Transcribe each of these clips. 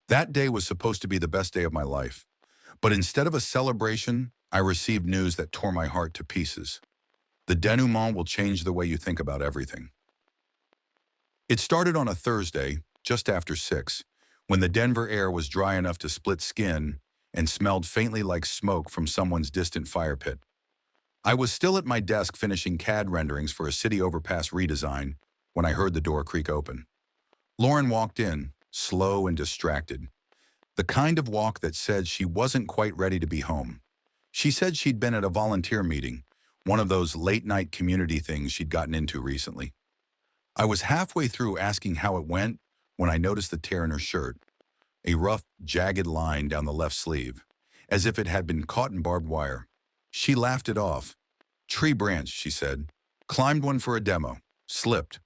That day was supposed to be the best day of my life, but instead of a celebration, I received news that tore my heart to pieces. The denouement will change the way you think about everything. It started on a Thursday, just after 6, when the Denver air was dry enough to split skin and smelled faintly like smoke from someone's distant fire pit. I was still at my desk finishing CAD renderings for a city overpass redesign when I heard the door creak open. Lauren walked in, slow and distracted. The kind of walk that said she wasn't quite ready to be home. She said she'd been at a volunteer meeting, one of those late-night community things she'd gotten into recently. I was halfway through asking how it went when I noticed the tear in her shirt, a rough, jagged line down the left sleeve, as if it had been caught in barbed wire. She laughed it off. "Tree branch," she said. "Climbed one for a demo. Slipped."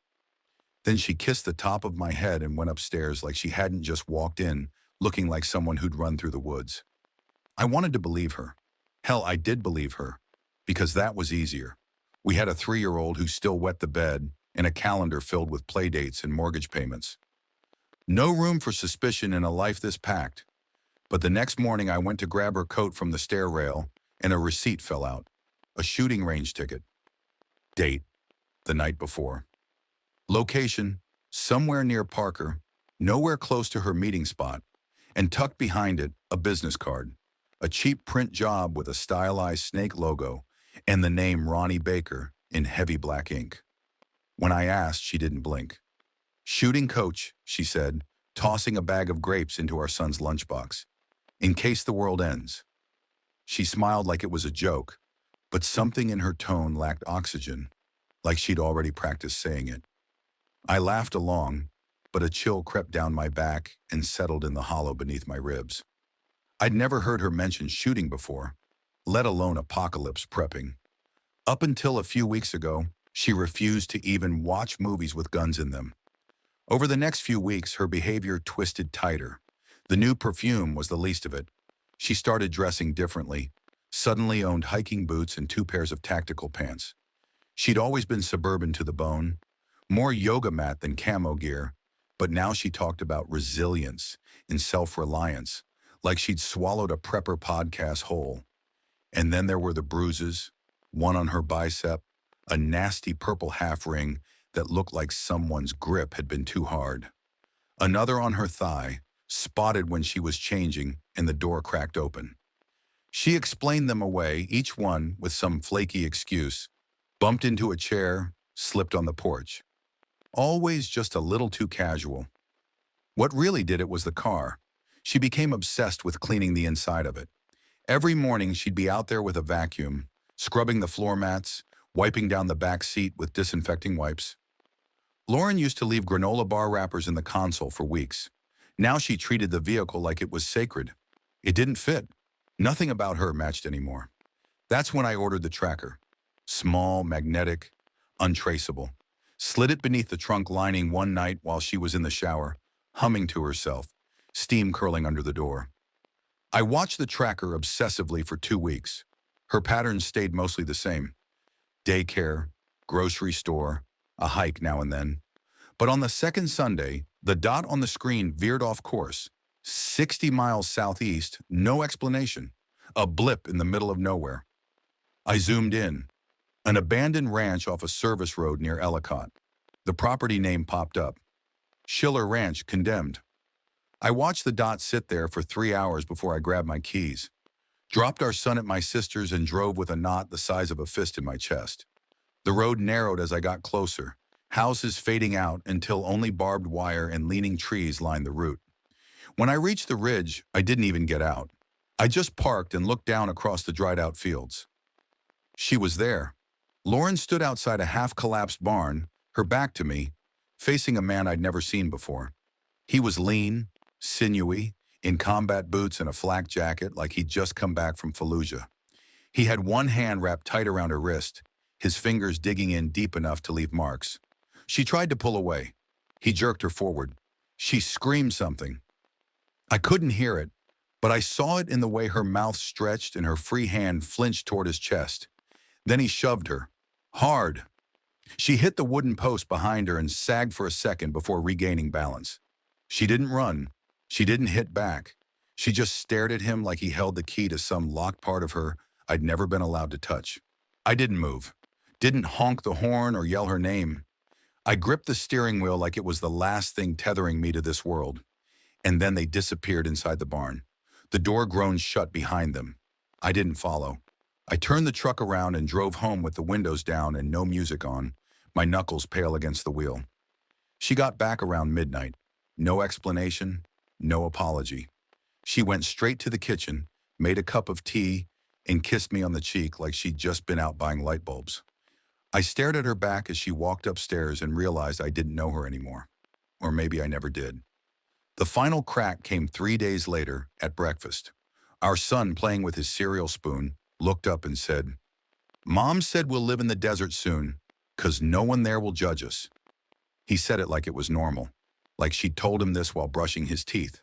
Then she kissed the top of my head and went upstairs like she hadn't just walked in, looking like someone who'd run through the woods. I wanted to believe her. Hell, I did believe her, because that was easier. We had a 3-year-old who still wet the bed and a calendar filled with play dates and mortgage payments. No room for suspicion in a life this packed. But the next morning I went to grab her coat from the stair rail and a receipt fell out. A shooting range ticket. Date, the night before. Location, somewhere near Parker, nowhere close to her meeting spot, and tucked behind it, a business card. A cheap print job with a stylized snake logo and the name Ronnie Baker in heavy black ink. When I asked, she didn't blink. "Shooting coach," she said, tossing a bag of grapes into our son's lunchbox. "In case the world ends." She smiled like it was a joke, but something in her tone lacked oxygen, like she'd already practiced saying it. I laughed along, but a chill crept down my back and settled in the hollow beneath my ribs. I'd never heard her mention shooting before, let alone apocalypse prepping. Up until a few weeks ago, she refused to even watch movies with guns in them. Over the next few weeks, her behavior twisted tighter. The new perfume was the least of it. She started dressing differently, suddenly owned hiking boots and 2 pairs of tactical pants. She'd always been suburban to the bone, more yoga mat than camo gear, but now she talked about resilience and self-reliance, like she'd swallowed a prepper podcast whole. And then there were the bruises, one on her bicep, a nasty purple half ring that looked like someone's grip had been too hard. Another on her thigh, spotted when she was changing and the door cracked open. She explained them away, each one with some flaky excuse, bumped into a chair, slipped on the porch. Always just a little too casual. What really did it was the car. She became obsessed with cleaning the inside of it. Every morning she'd be out there with a vacuum, scrubbing the floor mats, wiping down the back seat with disinfecting wipes. Lauren used to leave granola bar wrappers in the console for weeks. Now she treated the vehicle like it was sacred. It didn't fit. Nothing about her matched anymore. That's when I ordered the tracker. Small, magnetic, untraceable. Slid it beneath the trunk lining one night while she was in the shower, humming to herself, steam curling under the door. I watched the tracker obsessively for 2 weeks. Her patterns stayed mostly the same. Daycare, grocery store, a hike now and then. But on the second Sunday, the dot on the screen veered off course. 60 miles southeast, no explanation. A blip in the middle of nowhere. I zoomed in. An abandoned ranch off a service road near Ellicott. The property name popped up. Schiller Ranch condemned. I watched the dot sit there for 3 hours before I grabbed my keys. Dropped our son at my sister's and drove with a knot the size of a fist in my chest. The road narrowed as I got closer, houses fading out until only barbed wire and leaning trees lined the route. When I reached the ridge, I didn't even get out. I just parked and looked down across the dried-out fields. She was there. Lauren stood outside a half-collapsed barn, her back to me, facing a man I'd never seen before. He was lean, sinewy, in combat boots and a flak jacket like he'd just come back from Fallujah. He had one hand wrapped tight around her wrist, his fingers digging in deep enough to leave marks. She tried to pull away. He jerked her forward. She screamed something. I couldn't hear it, but I saw it in the way her mouth stretched and her free hand flinched toward his chest. Then he shoved her. Hard. She hit the wooden post behind her and sagged for a second before regaining balance. She didn't run. She didn't hit back. She just stared at him like he held the key to some locked part of her I'd never been allowed to touch. I didn't move, didn't honk the horn or yell her name. I gripped the steering wheel like it was the last thing tethering me to this world. And then they disappeared inside the barn. The door groaned shut behind them. I didn't follow. I turned the truck around and drove home with the windows down and no music on, my knuckles pale against the wheel. She got back around midnight. No explanation, no apology. She went straight to the kitchen, made a cup of tea, and kissed me on the cheek like she'd just been out buying light bulbs. I stared at her back as she walked upstairs and realized I didn't know her anymore. Or maybe I never did. The final crack came 3 days later at breakfast. Our son, playing with his cereal spoon, looked up and said, "Mom said we'll live in the desert soon, 'cause no one there will judge us." He said it like it was normal, like she'd told him this while brushing his teeth.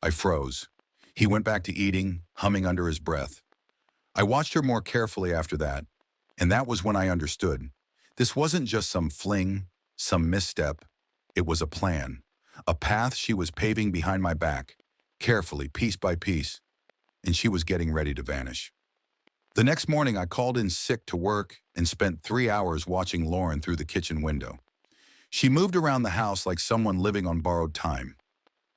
I froze. He went back to eating, humming under his breath. I watched her more carefully after that, and that was when I understood. This wasn't just some fling, some misstep. It was a plan, a path she was paving behind my back, carefully, piece by piece, and she was getting ready to vanish. The next morning, I called in sick to work and spent 3 hours watching Lauren through the kitchen window. She moved around the house like someone living on borrowed time.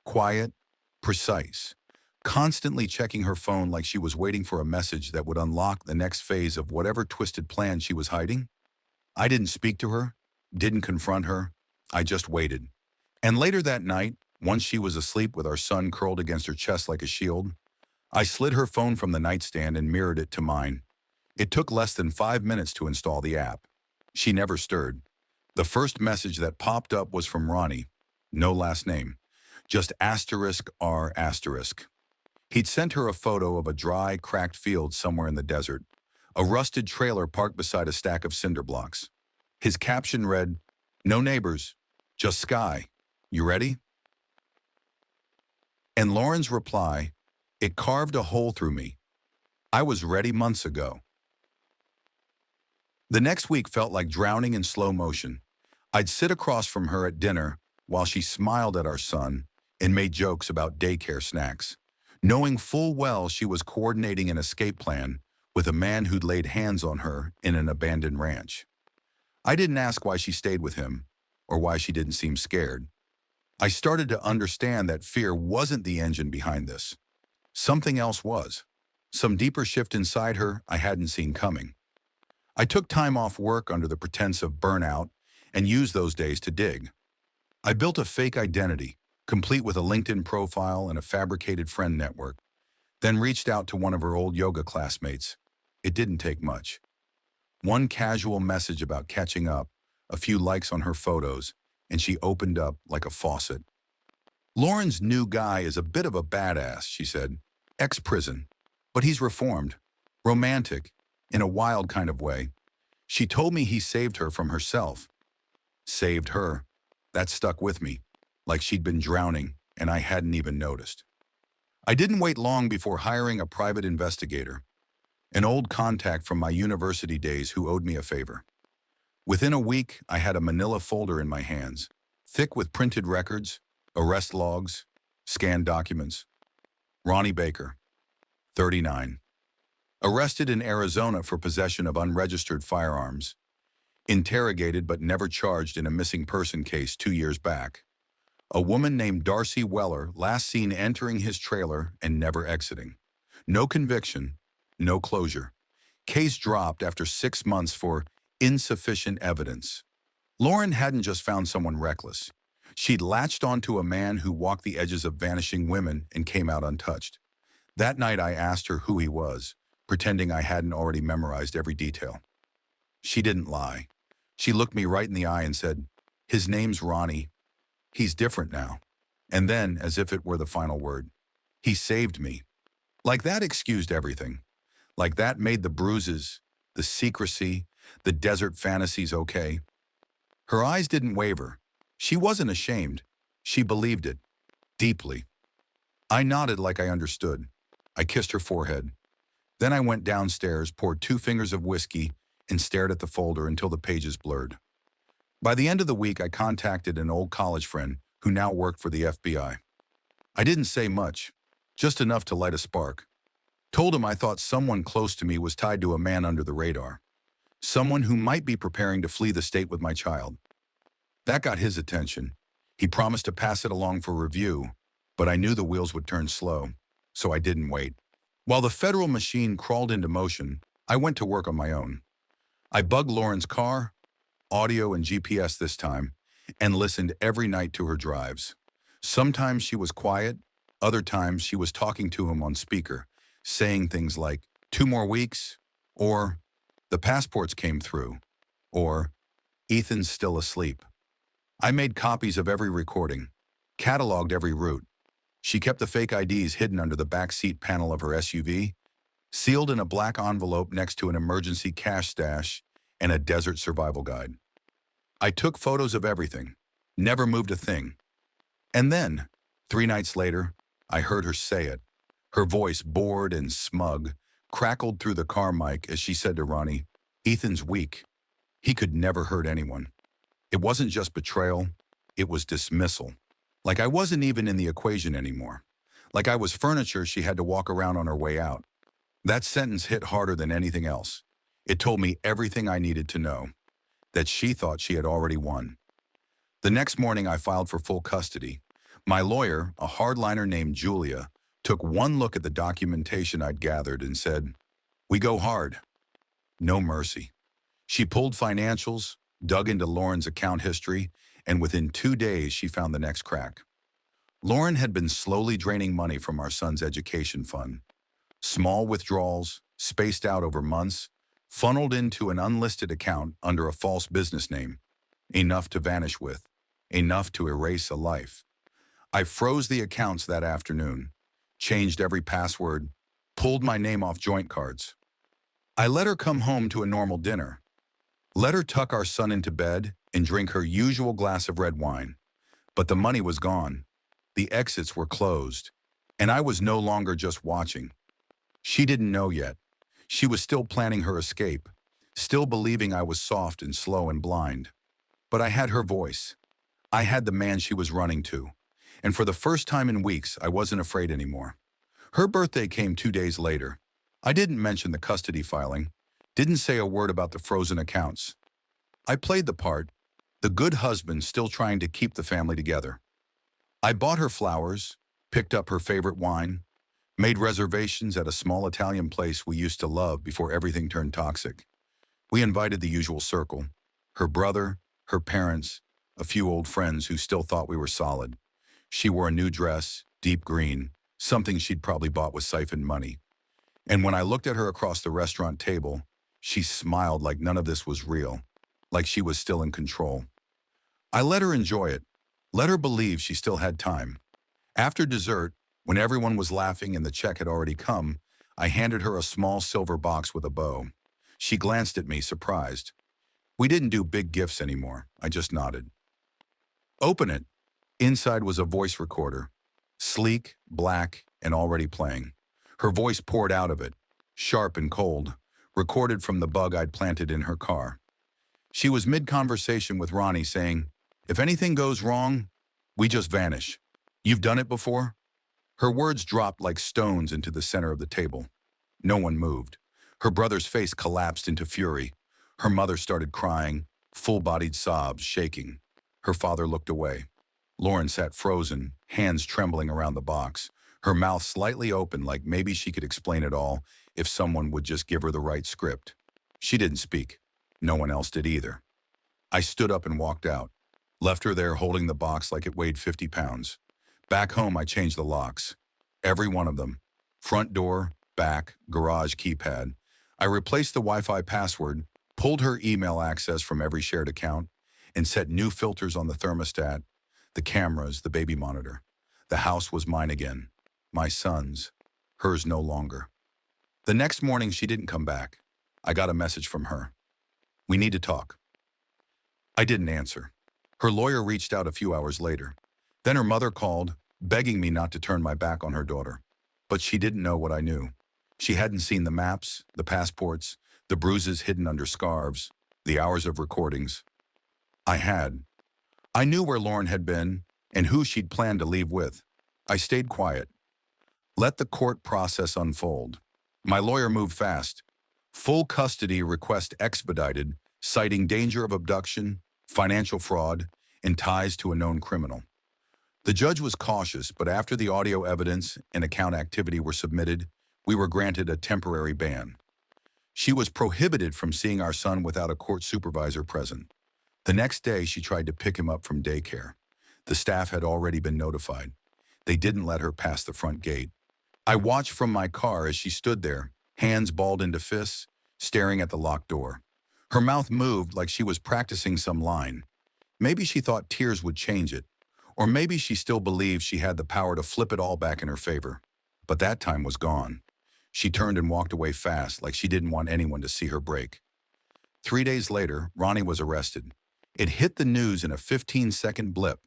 Quiet, precise, constantly checking her phone like she was waiting for a message that would unlock the next phase of whatever twisted plan she was hiding. I didn't speak to her, didn't confront her. I just waited. And later that night, once she was asleep with our son curled against her chest like a shield, I slid her phone from the nightstand and mirrored it to mine. It took less than 5 minutes to install the app. She never stirred. The first message that popped up was from Ronnie. No last name. Just *R**. He'd sent her a photo of a dry, cracked field somewhere in the desert, a rusted trailer parked beside a stack of cinder blocks. His caption read, "No neighbors, just sky. You ready?" And Lauren's reply, it carved a hole through me. I was ready months ago. The next week felt like drowning in slow motion. I'd sit across from her at dinner while she smiled at our son and made jokes about daycare snacks, knowing full well she was coordinating an escape plan with a man who'd laid hands on her in an abandoned ranch. I didn't ask why she stayed with him or why she didn't seem scared. I started to understand that fear wasn't the engine behind this. Something else was. Some deeper shift inside her I hadn't seen coming. I took time off work under the pretense of burnout and used those days to dig. I built a fake identity, complete with a LinkedIn profile and a fabricated friend network, then reached out to one of her old yoga classmates. It didn't take much. One casual message about catching up, a few likes on her photos, and she opened up like a faucet. "Lauren's new guy is a bit of a badass," she said. "Ex-prison, but he's reformed, romantic, in a wild kind of way. She told me he saved her from herself." Saved her. That stuck with me, like she'd been drowning and I hadn't even noticed. I didn't wait long before hiring a private investigator, an old contact from my university days who owed me a favor. Within a week, I had a manila folder in my hands, thick with printed records, arrest logs, scanned documents. Ronnie Baker, 39. Arrested in Arizona for possession of unregistered firearms. Interrogated but never charged in a missing person case 2 years back. A woman named Darcy Weller last seen entering his trailer and never exiting. No conviction, no closure. Case dropped after 6 months for insufficient evidence. Lauren hadn't just found someone reckless. She'd latched onto a man who walked the edges of vanishing women and came out untouched. That night I asked her who he was, pretending I hadn't already memorized every detail. She didn't lie. She looked me right in the eye and said, "His name's Ronnie. He's different now." And then, as if it were the final word, "He saved me." Like that excused everything. Like that made the bruises, the secrecy, the desert fantasies okay. Her eyes didn't waver. She wasn't ashamed. She believed it. Deeply. I nodded like I understood. I kissed her forehead. Then I went downstairs, poured 2 fingers of whiskey, and stared at the folder until the pages blurred. By the end of the week, I contacted an old college friend who now worked for the FBI. I didn't say much, just enough to light a spark. Told him I thought someone close to me was tied to a man under the radar. Someone who might be preparing to flee the state with my child. That got his attention. He promised to pass it along for review, but I knew the wheels would turn slow, so I didn't wait. While the federal machine crawled into motion, I went to work on my own. I bugged Lauren's car, audio and GPS this time, and listened every night to her drives. Sometimes she was quiet, other times she was talking to him on speaker, saying things like, 2 more weeks, or the passports came through, or Ethan's still asleep. I made copies of every recording, cataloged every route. She kept the fake IDs hidden under the back seat panel of her SUV, sealed in a black envelope next to an emergency cash stash and a desert survival guide. I took photos of everything, never moved a thing. And then, 3 nights later, I heard her say it. Her voice, bored and smug, crackled through the car mic as she said to Ronnie, "Ethan's weak. He could never hurt anyone." It wasn't just betrayal, it was dismissal. Like I wasn't even in the equation anymore. Like I was furniture she had to walk around on her way out. That sentence hit harder than anything else. It told me everything I needed to know, that she thought she had already won. The next morning I filed for full custody. My lawyer, a hardliner named Julia, took one look at the documentation I'd gathered and said, "We go hard." No mercy. She pulled financials, dug into Lauren's account history, and within 2 days she found the next crack. Lauren had been slowly draining money from our son's education fund. Small withdrawals, spaced out over months, funneled into an unlisted account under a false business name. Enough to vanish with, enough to erase a life. I froze the accounts that afternoon, changed every password, pulled my name off joint cards. I let her come home to a normal dinner. Let her tuck our son into bed and drink her usual glass of red wine. But the money was gone. The exits were closed. And I was no longer just watching. She didn't know yet. She was still planning her escape, still believing I was soft and slow and blind. But I had her voice. I had the man she was running to. And for the first time in weeks, I wasn't afraid anymore. Her birthday came 2 days later. I didn't mention the custody filing, didn't say a word about the frozen accounts. I played the part, the good husband still trying to keep the family together. I bought her flowers, picked up her favorite wine, made reservations at a small Italian place we used to love before everything turned toxic. We invited the usual circle, her brother, her parents, a few old friends who still thought we were solid. She wore a new dress, deep green, something she'd probably bought with siphoned money. And when I looked at her across the restaurant table, she smiled like none of this was real, like she was still in control. I let her enjoy it, let her believe she still had time. After dessert, when everyone was laughing and the check had already come, I handed her a small silver box with a bow. She glanced at me, surprised. We didn't do big gifts anymore. I just nodded. "Open it." Inside was a voice recorder, sleek, black, and already playing. Her voice poured out of it, sharp and cold, recorded from the bug I'd planted in her car. She was mid-conversation with Ronnie saying, "If anything goes wrong, we just vanish. You've done it before?" Her words dropped like stones into the center of the table. No one moved. Her brother's face collapsed into fury. Her mother started crying, full-bodied sobs, shaking. Her father looked away. Lauren sat frozen, hands trembling around the box, her mouth slightly open like maybe she could explain it all if someone would just give her the right script. She didn't speak. No one else did either. I stood up and walked out, left her there holding the box like it weighed 50 pounds. Back home, I changed the locks. Every one of them. Front door, back, garage keypad. I replaced the Wi-Fi password, pulled her email access from every shared account, and set new filters on the thermostat, the cameras, the baby monitor. The house was mine again. My son's. Hers no longer. The next morning, she didn't come back. I got a message from her. "We need to talk." I didn't answer. Her lawyer reached out a few hours later. Then her mother called, begging me not to turn my back on her daughter. But she didn't know what I knew. She hadn't seen the maps, the passports, the bruises hidden under scarves, the hours of recordings. I had. I knew where Lauren had been and who she'd planned to leave with. I stayed quiet. Let the court process unfold. My lawyer moved fast. Full custody request expedited, citing danger of abduction, financial fraud, and ties to a known criminal. The judge was cautious, but after the audio evidence and account activity were submitted, we were granted a temporary ban. She was prohibited from seeing our son without a court supervisor present. The next day, she tried to pick him up from daycare. The staff had already been notified. They didn't let her pass the front gate. I watched from my car as she stood there, hands balled into fists, staring at the locked door. Her mouth moved like she was practicing some line. Maybe she thought tears would change it, or maybe she still believed she had the power to flip it all back in her favor. But that time was gone. She turned and walked away fast, like she didn't want anyone to see her break. 3 days later, Ronnie was arrested. It hit the news in a 15-second blip.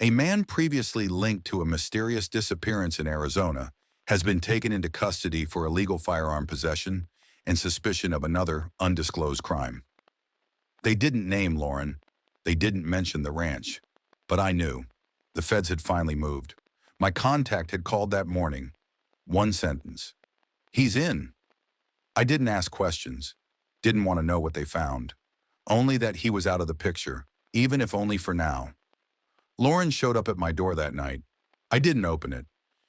A man previously linked to a mysterious disappearance in Arizona has been taken into custody for illegal firearm possession and suspicion of another undisclosed crime. They didn't name Lauren. They didn't mention the ranch. But I knew. The feds had finally moved. My contact had called that morning. One sentence. He's in. I didn't ask questions. Didn't want to know what they found. Only that he was out of the picture, even if only for now. Lauren showed up at my door that night. I didn't open it.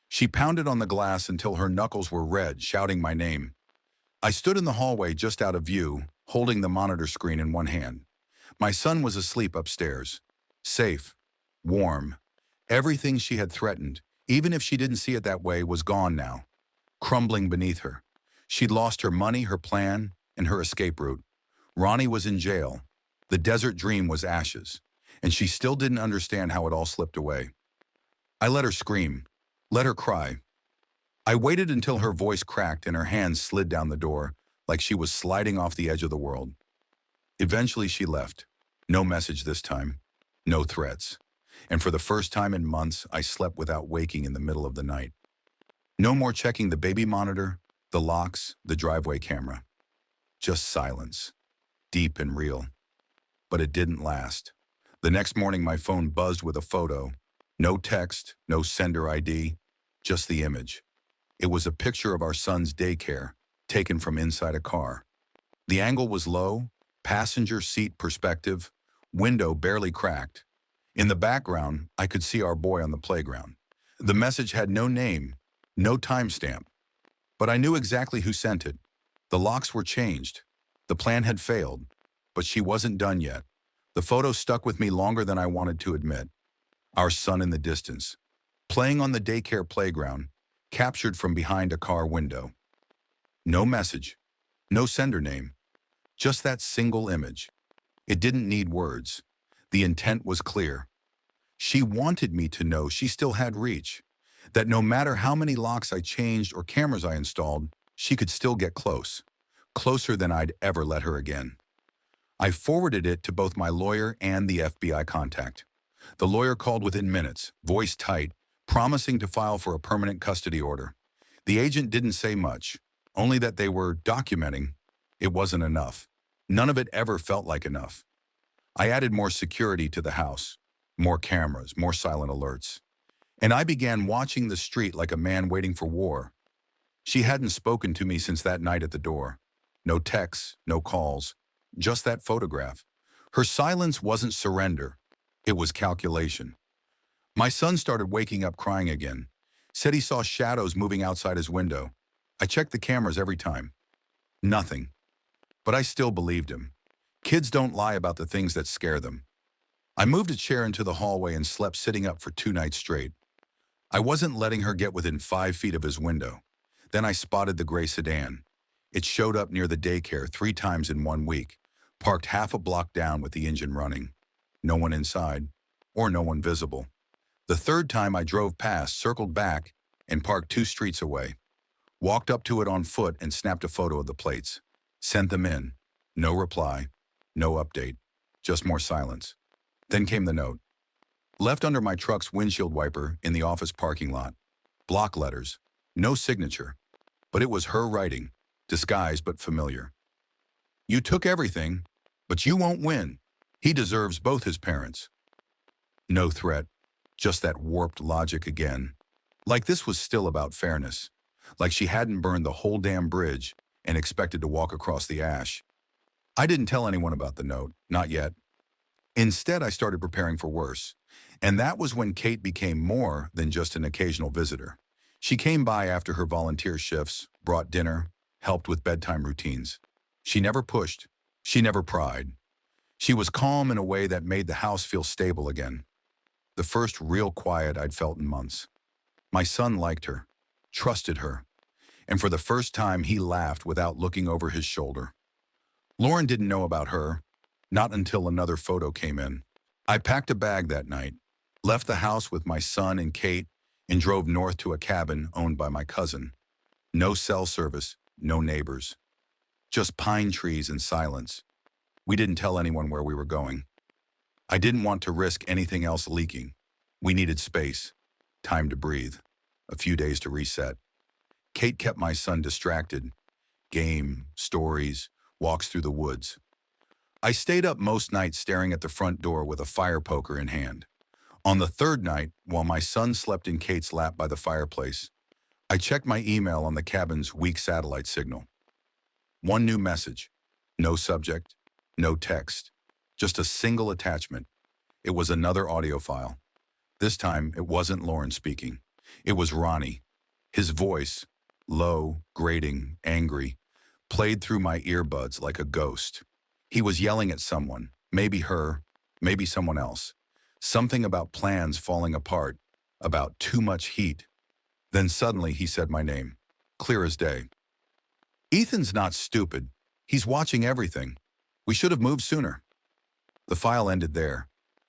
She pounded on the glass until her knuckles were red, shouting my name. I stood in the hallway just out of view, holding the monitor screen in one hand. My son was asleep upstairs. Safe. Warm. Everything she had threatened, even if she didn't see it that way, was gone now. Crumbling beneath her. She'd lost her money, her plan, and her escape route. Ronnie was in jail. The desert dream was ashes. And she still didn't understand how it all slipped away. I let her scream. Let her cry. I waited until her voice cracked and her hands slid down the door, like she was sliding off the edge of the world. Eventually she left. No message this time. No threats. And for the first time in months, I slept without waking in the middle of the night. No more checking the baby monitor, the locks, the driveway camera. Just silence. Deep and real. But it didn't last. The next morning, my phone buzzed with a photo. No text, no sender ID, just the image. It was a picture of our son's daycare, taken from inside a car. The angle was low, passenger seat perspective, window barely cracked. In the background, I could see our boy on the playground. The message had no name, no timestamp. But I knew exactly who sent it. The locks were changed. The plan had failed, but she wasn't done yet. The photo stuck with me longer than I wanted to admit. Our son in the distance, playing on the daycare playground, captured from behind a car window. No message, no sender name, just that single image. It didn't need words. The intent was clear. She wanted me to know she still had reach, that no matter how many locks I changed or cameras I installed, she could still get close, closer than I'd ever let her again. I forwarded it to both my lawyer and the FBI contact. The lawyer called within minutes, voice tight, promising to file for a permanent custody order. The agent didn't say much, only that they were documenting. It wasn't enough. None of it ever felt like enough. I added more security to the house, more cameras, more silent alerts. And I began watching the street like a man waiting for war. She hadn't spoken to me since that night at the door. No texts, no calls. Just that photograph. Her silence wasn't surrender. It was calculation. My son started waking up crying again. Said he saw shadows moving outside his window. I checked the cameras every time. Nothing. But I still believed him. Kids don't lie about the things that scare them. I moved a chair into the hallway and slept sitting up for 2 nights straight. I wasn't letting her get within 5 feet of his window. Then I spotted the gray sedan. It showed up near the daycare 3 times in 1 week, parked half a block down with the engine running. No one inside, or no one visible. The 3rd time I drove past, circled back, and parked 2 streets away. Walked up to it on foot and snapped a photo of the plates. Sent them in. No reply. No update. Just more silence. Then came the note. Left under my truck's windshield wiper in the office parking lot. Block letters. No signature. But it was her writing. Disguised but familiar. You took everything, but you won't win. He deserves both his parents. No threat, Just that warped logic again. Like this was still about fairness. Like she hadn't burned the whole damn bridge and expected to walk across the ash. I didn't tell anyone about the note, not yet. Instead, I started preparing for worse. And that was when Kate became more than just an occasional visitor. She came by after her volunteer shifts, brought dinner, helped with bedtime routines. She never pushed. She never pried. She was calm in a way that made the house feel stable again. The first real quiet I'd felt in months. My son liked her, trusted her, and for the first time he laughed without looking over his shoulder. Lauren didn't know about her, not until another photo came in. I packed a bag that night, left the house with my son and Kate, and drove north to a cabin owned by my cousin. No cell service, no neighbors. Just pine trees and silence. We didn't tell anyone where we were going. I didn't want to risk anything else leaking. We needed space, time to breathe, a few days to reset. Kate kept my son distracted. Game, stories, walks through the woods. I stayed up most nights staring at the front door with a fire poker in hand. On the third night, while my son slept in Kate's lap by the fireplace, I checked my email on the cabin's weak satellite signal. One new message. No subject, no text, just a single attachment. It was another audio file. This time, it wasn't Lauren speaking. It was Ronnie. His voice, low, grating, angry, played through my earbuds like a ghost. He was yelling at someone, maybe her, maybe someone else. Something about plans falling apart, about too much heat. Then suddenly he said my name, clear as day. Ethan's not stupid. He's watching everything. We should have moved sooner. The file ended there.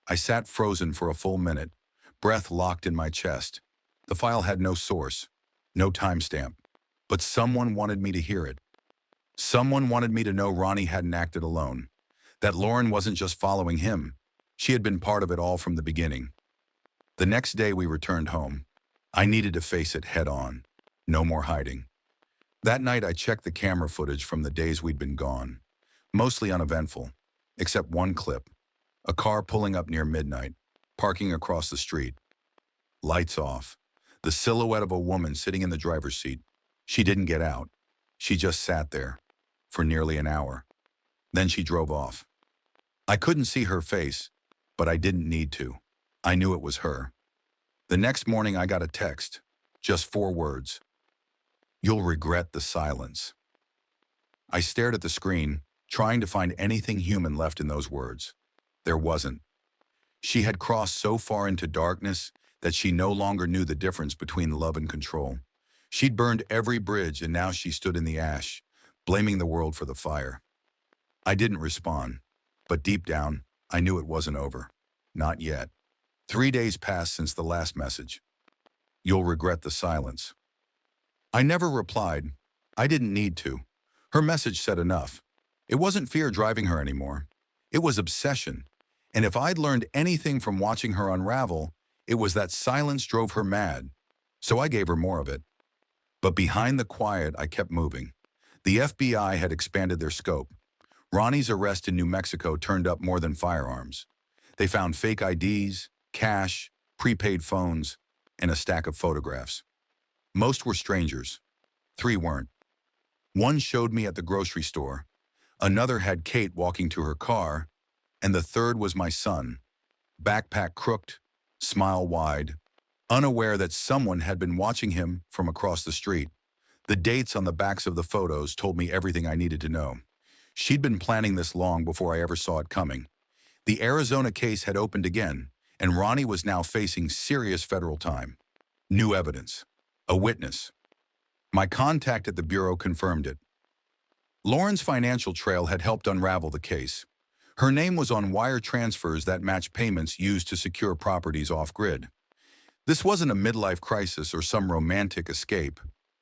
I sat frozen for a full minute, breath locked in my chest. The file had no source, no timestamp, but someone wanted me to hear it. Someone wanted me to know Ronnie hadn't acted alone, that Lauren wasn't just following him. She had been part of it all from the beginning. The next day we returned home. I needed to face it head on. No more hiding. That night I checked the camera footage from the days we'd been gone. Mostly uneventful, except one clip. A car pulling up near midnight, parking across the street. Lights off. The silhouette of a woman sitting in the driver's seat. She didn't get out. She just sat there for nearly an hour. Then she drove off. I couldn't see her face, but I didn't need to. I knew it was her. The next morning I got a text, just 4 words. You'll regret the silence. I stared at the screen, trying to find anything human left in those words. There wasn't. She had crossed so far into darkness that she no longer knew the difference between love and control. She'd burned every bridge and now she stood in the ash, blaming the world for the fire. I didn't respond, but deep down, I knew it wasn't over. Not yet. 3 days passed since the last message. You'll regret the silence. I never replied. I didn't need to. Her message said enough. It wasn't fear driving her anymore. It was obsession. And if I'd learned anything from watching her unravel, it was that silence drove her mad. So I gave her more of it. But behind the quiet, I kept moving. The FBI had expanded their scope. Ronnie's arrest in New Mexico turned up more than firearms. They found fake IDs, cash, prepaid phones, and a stack of photographs. Most were strangers. 3 weren't. One showed me at the grocery store. Another had Kate walking to her car. And the third was my son. Backpack crooked, smile wide, unaware that someone had been watching him from across the street. The dates on the backs of the photos told me everything I needed to know. She'd been planning this long before I ever saw it coming. The Arizona case had opened again, and Ronnie was now facing serious federal time. New evidence. A witness. My contact at the Bureau confirmed it. Lauren's financial trail had helped unravel the case. Her name was on wire transfers that matched payments used to secure properties off-grid. This wasn't a midlife crisis or some romantic escape.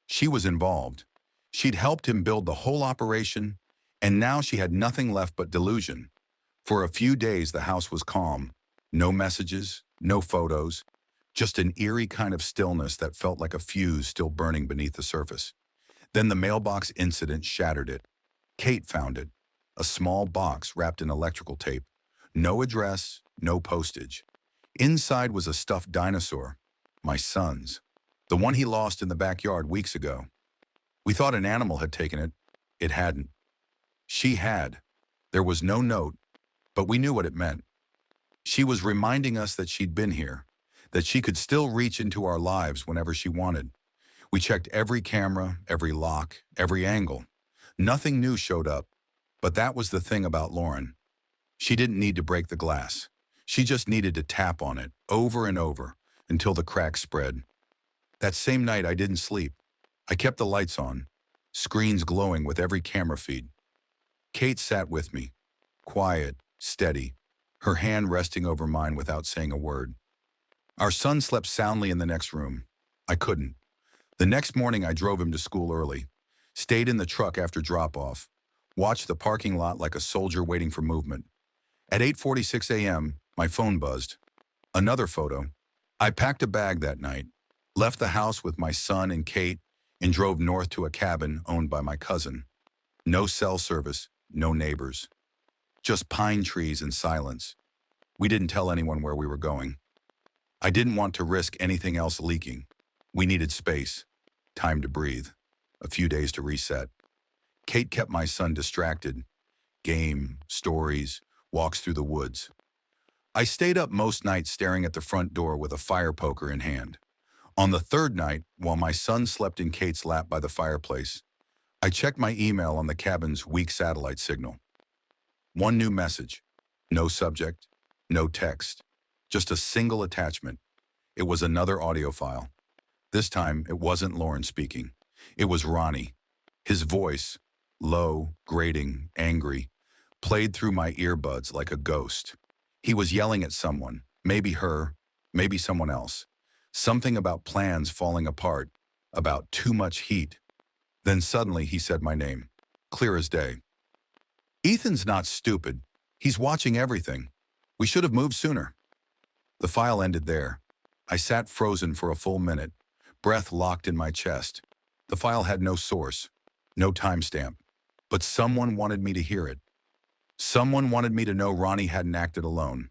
She was involved. She'd helped him build the whole operation, and now she had nothing left but delusion. For a few days, the house was calm. No messages, no photos, just an eerie kind of stillness that felt like a fuse still burning beneath the surface. Then the mailbox incident shattered it. Kate found it. A small box wrapped in electrical tape. No address, no postage. Inside was a stuffed dinosaur, my son's, the one he lost in the backyard weeks ago. We thought an animal had taken it. It hadn't. She had. There was no note, but we knew what it meant. She was reminding us that she'd been here, that she could still reach into our lives whenever she wanted. We checked every camera, every lock, every angle. Nothing new showed up, but that was the thing about Lauren. She didn't need to break the glass. She just needed to tap on it over and over until the cracks spread. That same night, I didn't sleep. I kept the lights on, screens glowing with every camera feed. Kate sat with me, quiet, steady, her hand resting over mine without saying a word. Our son slept soundly in the next room. I couldn't. The next morning, I drove him to school early, stayed in the truck after drop-off, watched the parking lot like a soldier waiting for movement. At 8:46 a.m., my phone buzzed. Another photo. I packed a bag that night, left the house with my son and Kate, and drove north to a cabin owned by my cousin. No cell service, no neighbors. Just pine trees and silence. We didn't tell anyone where we were going. I didn't want to risk anything else leaking. We needed space, time to breathe, a few days to reset. Kate kept my son distracted. Game, stories, walks through the woods. I stayed up most nights staring at the front door with a fire poker in hand. On the third night, while my son slept in Kate's lap by the fireplace, I checked my email on the cabin's weak satellite signal. One new message. No subject, no text, just a single attachment. It was another audio file. This time, it wasn't Lauren speaking. It was Ronnie. His voice, low, grating, angry, played through my earbuds like a ghost. He was yelling at someone, maybe her, maybe someone else. Something about plans falling apart, about too much heat. Then suddenly he said my name, clear as day. Ethan's not stupid. He's watching everything. We should have moved sooner. The file ended there. I sat frozen for a full minute, breath locked in my chest. The file had no source, no timestamp, but someone wanted me to hear it. Someone wanted me to know Ronnie hadn't acted alone,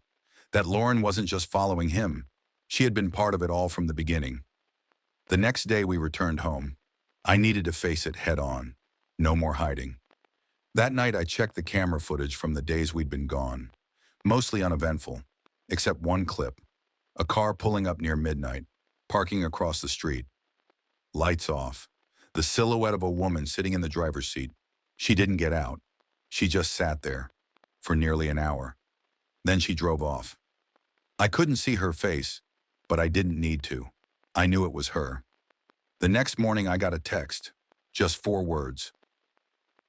that Lauren wasn't just following him. She had been part of it all from the beginning. The next day we returned home. I needed to face it head on. No more hiding. That night I checked the camera footage from the days we'd been gone. Mostly uneventful, except one clip. A car pulling up near midnight, parking across the street. Lights off. The silhouette of a woman sitting in the driver's seat. She didn't get out. She just sat there for nearly an hour. Then she drove off. I couldn't see her face, but I didn't need to. I knew it was her. The next morning I got a text, just 4 words.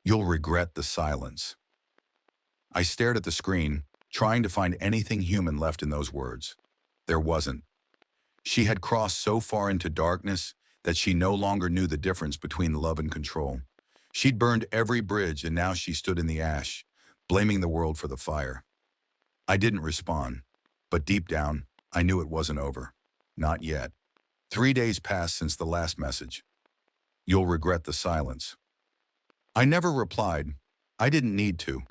You'll regret the silence. I stared at the screen, trying to find anything human left in those words. There wasn't. She had crossed so far into darkness that she no longer knew the difference between love and control. She'd burned every bridge and now she stood in the ash, blaming the world for the fire. I didn't respond, but deep down, I knew it wasn't over. Not yet. 3 days passed since the last message. You'll regret the silence. I never replied. I didn't need to.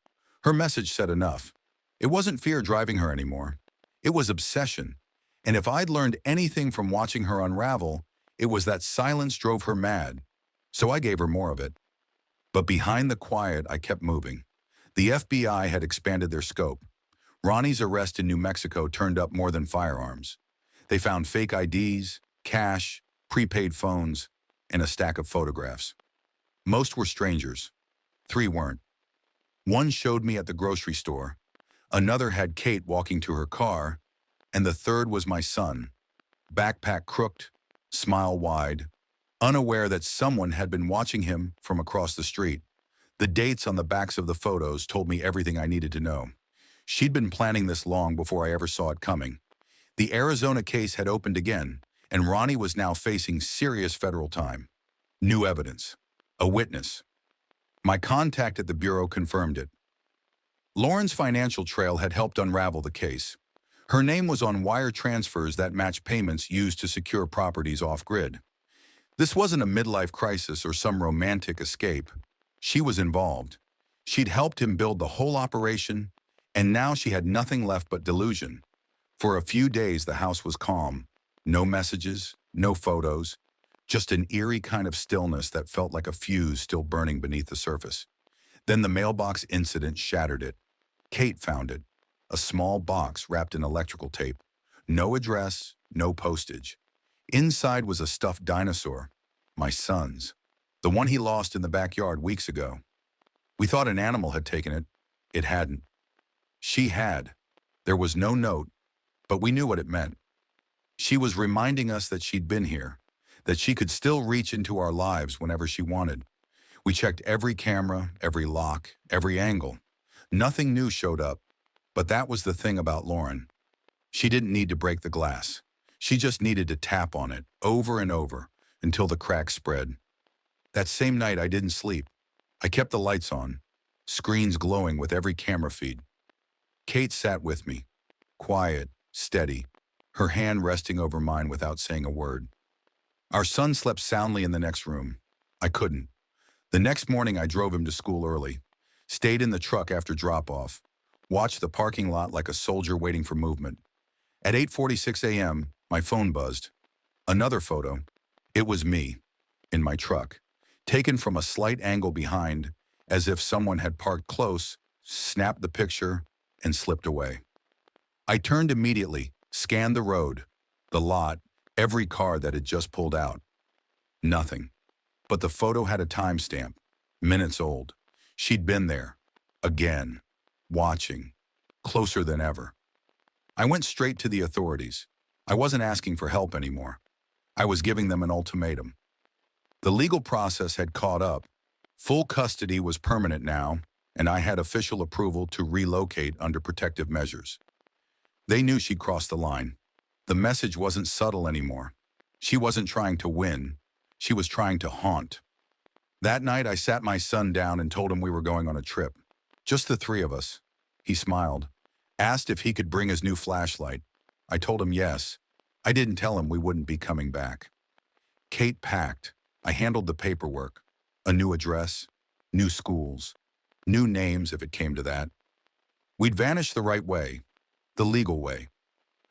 Her message said enough. It wasn't fear driving her anymore. It was obsession. And if I'd learned anything from watching her unravel, it was that silence drove her mad. So I gave her more of it. But behind the quiet, I kept moving. The FBI had expanded their scope. Ronnie's arrest in New Mexico turned up more than firearms. They found fake IDs, cash, prepaid phones, and a stack of photographs. Most were strangers. 3 weren't. One showed me at the grocery store. Another had Kate walking to her car. And the third was my son. Backpack crooked, smile wide, unaware that someone had been watching him from across the street. The dates on the backs of the photos told me everything I needed to know. She'd been planning this long before I ever saw it coming. The Arizona case had opened again, and Ronnie was now facing serious federal time. New evidence. A witness. My contact at the Bureau confirmed it. Lauren's financial trail had helped unravel the case. Her name was on wire transfers that matched payments used to secure properties off-grid. This wasn't a midlife crisis or some romantic escape. She was involved. She'd helped him build the whole operation, and now she had nothing left but delusion. For a few days, the house was calm. No messages, no photos, just an eerie kind of stillness that felt like a fuse still burning beneath the surface. Then the mailbox incident shattered it. Kate found it, a small box wrapped in electrical tape. No address, no postage. Inside was a stuffed dinosaur, my son's, the one he lost in the backyard weeks ago. We thought an animal had taken it. It hadn't. She had. There was no note, but we knew what it meant. She was reminding us that she'd been here, that she could still reach into our lives whenever she wanted. We checked every camera, every lock, every angle. Nothing new showed up, but that was the thing about Lauren. She didn't need to break the glass. She just needed to tap on it over and over until the cracks spread. That same night, I didn't sleep. I kept the lights on, screens glowing with every camera feed. Kate sat with me, quiet, steady, her hand resting over mine without saying a word. Our son slept soundly in the next room. I couldn't. The next morning, I drove him to school early, stayed in the truck after drop-off, watched the parking lot like a soldier waiting for movement. At 8:46 a.m., my phone buzzed. Another photo. It was me, in my truck, taken from a slight angle behind, as if someone had parked close, snapped the picture, and slipped away. I turned immediately, scanned the road, the lot, every car that had just pulled out. Nothing. But the photo had a timestamp, minutes old. She'd been there, again, watching, closer than ever. I went straight to the authorities. I wasn't asking for help anymore. I was giving them an ultimatum. The legal process had caught up. Full custody was permanent now, and I had official approval to relocate under protective measures. They knew she'd crossed the line. The message wasn't subtle anymore. She wasn't trying to win. She was trying to haunt. That night, I sat my son down and told him we were going on a trip. Just the three of us. He smiled, asked if he could bring his new flashlight. I told him yes. I didn't tell him we wouldn't be coming back. Kate packed. I handled the paperwork. A new address, new schools, new names if it came to that. We'd vanished the right way, the legal way.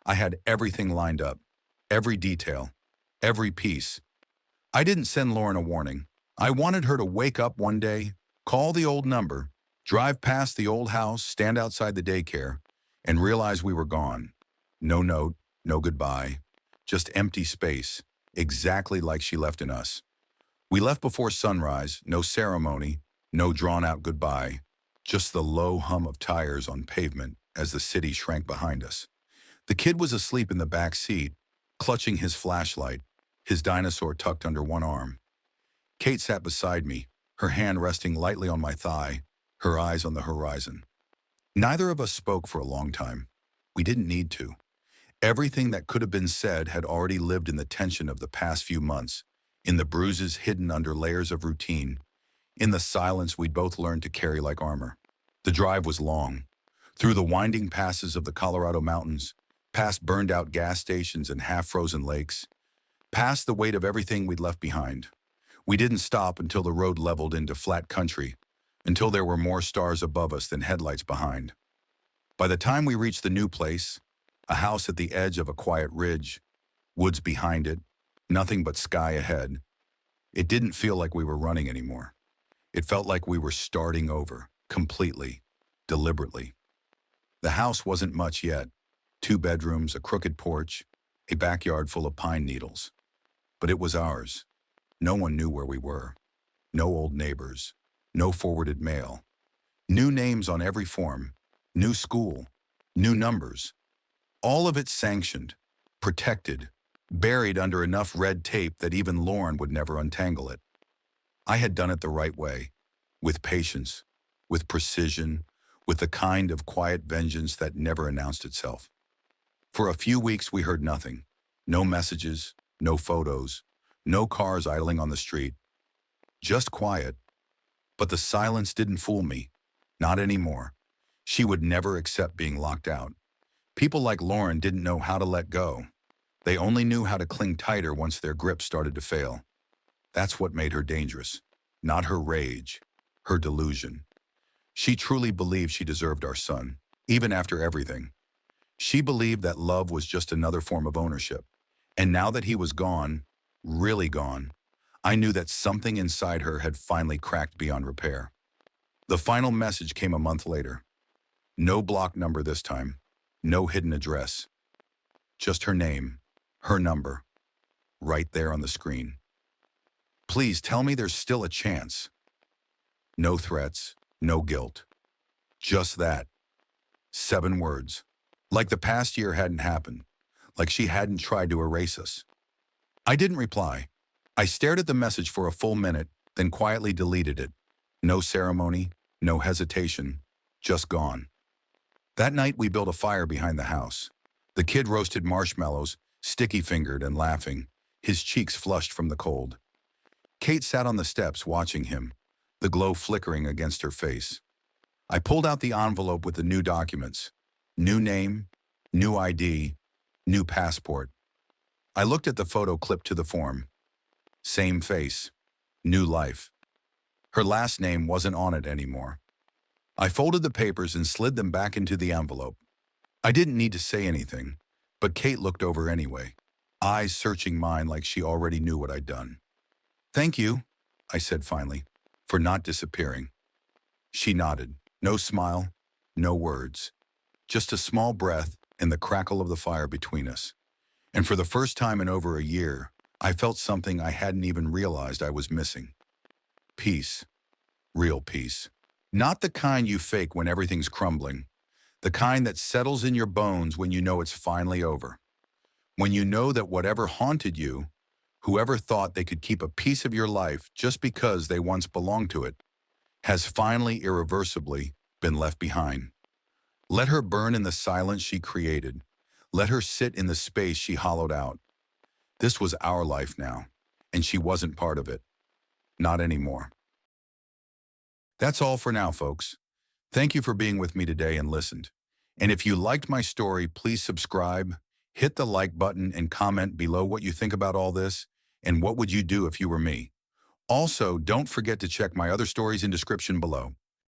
I had everything lined up, every detail, every piece. I didn't send Lauren a warning. I wanted her to wake up one day, call the old number, drive past the old house, stand outside the daycare, and realize we were gone. No note, no goodbye, just empty space, exactly like she left in us. We left before sunrise, no ceremony, no drawn-out goodbye, just the low hum of tires on pavement as the city shrank behind us. The kid was asleep in the back seat, clutching his flashlight, his dinosaur tucked under one arm. Kate sat beside me, her hand resting lightly on my thigh, her eyes on the horizon. Neither of us spoke for a long time. We didn't need to. Everything that could have been said had already lived in the tension of the past few months, in the bruises hidden under layers of routine, in the silence we'd both learned to carry like armor. The drive was long, through the winding passes of the Colorado mountains, past burned-out gas stations and half-frozen lakes, past the weight of everything we'd left behind. We didn't stop until the road leveled into flat country, until there were more stars above us than headlights behind. By the time we reached the new place, a house at the edge of a quiet ridge, woods behind it, nothing but sky ahead, it didn't feel like we were running anymore. It felt like we were starting over, completely, deliberately. The house wasn't much yet. 2 bedrooms, a crooked porch, a backyard full of pine needles. But it was ours. No one knew where we were. No old neighbors. No forwarded mail. New names on every form. New school. New numbers. All of it sanctioned, protected, buried under enough red tape that even Lauren would never untangle it. I had done it the right way, with patience, with precision, with the kind of quiet vengeance that never announced itself. For a few weeks, we heard nothing. No messages, no photos, no cars idling on the street. Just quiet. But the silence didn't fool me. Not anymore. She would never accept being locked out. People like Lauren didn't know how to let go. They only knew how to cling tighter once their grip started to fail. That's what made her dangerous. Not her rage, her delusion. She truly believed she deserved our son, even after everything. She believed that love was just another form of ownership. And now that he was gone, really gone, I knew that something inside her had finally cracked beyond repair. The final message came a month later. No block number this time. No hidden address. Just her name, her number, right there on the screen. Please tell me there's still a chance. No threats, no guilt. Just that. 7 words. Like the past year hadn't happened. Like she hadn't tried to erase us. I didn't reply. I stared at the message for a full minute, then quietly deleted it. No ceremony, no hesitation, just gone. That night we built a fire behind the house. The kid roasted marshmallows, sticky-fingered and laughing, his cheeks flushed from the cold. Kate sat on the steps watching him, the glow flickering against her face. I pulled out the envelope with the new documents. New name, new ID, new passport. I looked at the photo clipped to the form. Same face, new life. Her last name wasn't on it anymore. I folded the papers and slid them back into the envelope. I didn't need to say anything, but Kate looked over anyway, eyes searching mine like she already knew what I'd done. Thank you, I said finally, for not disappearing. She nodded, no smile, no words, just a small breath and the crackle of the fire between us. And for the first time in over a year, I felt something I hadn't even realized I was missing. Peace. Real peace. Not the kind you fake when everything's crumbling. The kind that settles in your bones when you know it's finally over. When you know that whatever haunted you, whoever thought they could keep a piece of your life just because they once belonged to it, has finally irreversibly been left behind. Let her burn in the silence she created. Let her sit in the space she hollowed out. This was our life now, and she wasn't part of it. Not anymore. That's all for now, folks. Thank you for being with me today and listened. And if you liked my story, please subscribe, hit the like button, and comment below what you think about all this, and what would you do if you were me. Also, don't forget to check my other stories in description below.